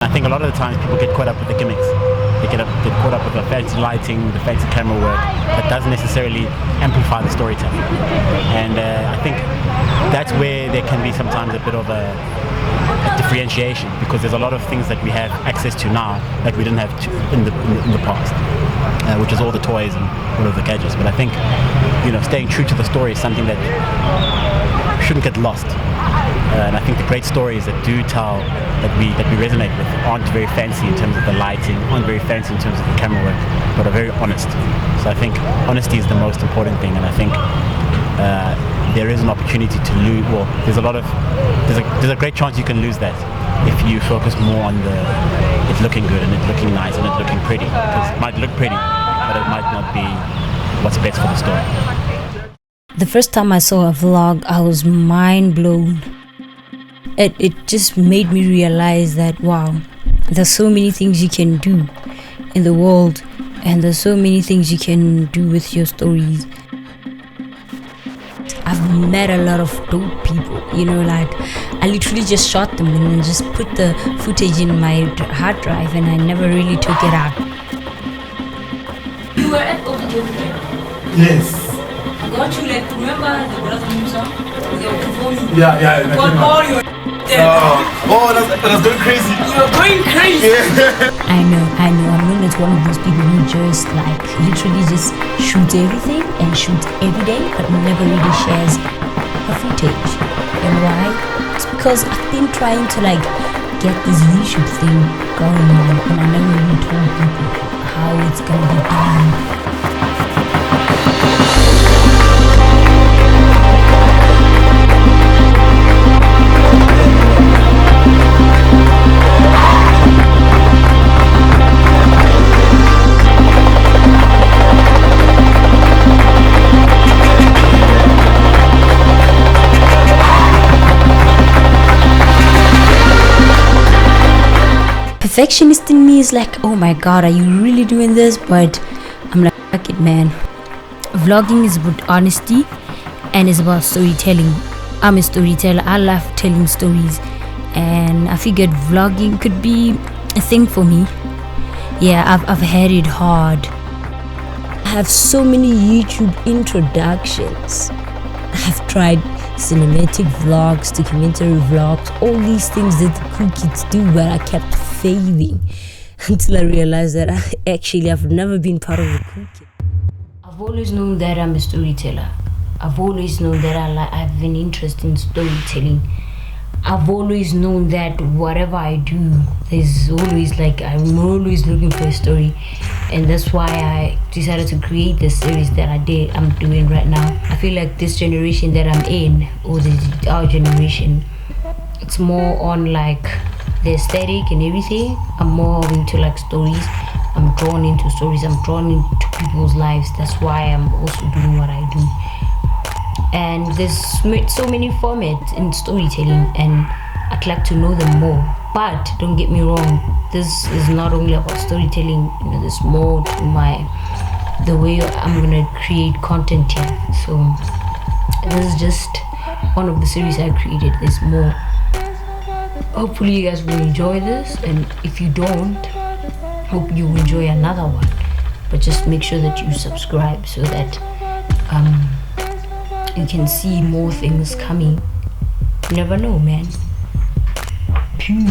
I think a lot of the times people get caught up with the gimmicks. They get caught up with the fancy lighting, the fancy camera work that doesn't necessarily amplify the storytelling. And I think that's where there can be sometimes a bit of a differentiation, because there's a lot of things that we have access to now that we didn't have in the past, which is all the toys and all of the gadgets. But I think, staying true to the story is something that shouldn't get lost. And I think the great stories that do tell, that we resonate with, aren't very fancy in terms of the lighting, aren't very fancy in terms of the camera work, but are very honest. So I think honesty is the most important thing, and I think there is an opportunity to lose. Well, there's a great chance you can lose that if you focus more on it looking good and it looking nice and it looking pretty. Because it might look pretty, but it might not be what's best for the story. The first time I saw a vlog, I was mind blown. It just made me realize that, wow, there's so many things you can do in the world, and there's so many things you can do with your stories. I've met a lot of dope people, I literally just shot them and then just put the footage in my hard drive, and I never really took it out. You were at OVJ, right? Yes. Got you, remember the Brother song? They were performing. Yeah. Got all your that's going crazy. You're going crazy. Yeah. I know. I'm not one of those people who just literally just shoot everything and shoot every day, but never really shares her footage. And why? It's because I've been trying to get this YouTube thing going on, and I never really told people how it's gonna be done. Perfectionist in me is oh my god, are you really doing this? But I'm like, fuck it, man. Vlogging is about honesty and it's about storytelling. I'm a storyteller. I love telling stories, and I figured vlogging could be a thing for me. Yeah, I've had it hard. I have so many YouTube introductions. I've tried cinematic vlogs, documentary vlogs, all these things that the cool kids do, but I kept failing until I realized that I've never been part of the cool kid. I've always known that I'm a storyteller. I've always known that I have an interest in storytelling. I've always known that whatever I do, there's always I'm always looking for a story, and that's why I decided to create the series that I'm doing right now. I feel like this generation that I'm in, or our generation, it's more on the aesthetic and everything. I'm more into stories. I'm drawn into stories. I'm drawn into people's lives. That's why I'm also doing what I do. And there's so many formats in storytelling, and I'd like to know them more. But don't get me wrong, this is not only about storytelling. There's more to the way I'm gonna create content here. So this is just one of the series I created. There's more. Hopefully you guys will enjoy this, and if you don't, hope you enjoy another one. But just make sure that you subscribe so that you can see more things coming. You never know, man. Peace.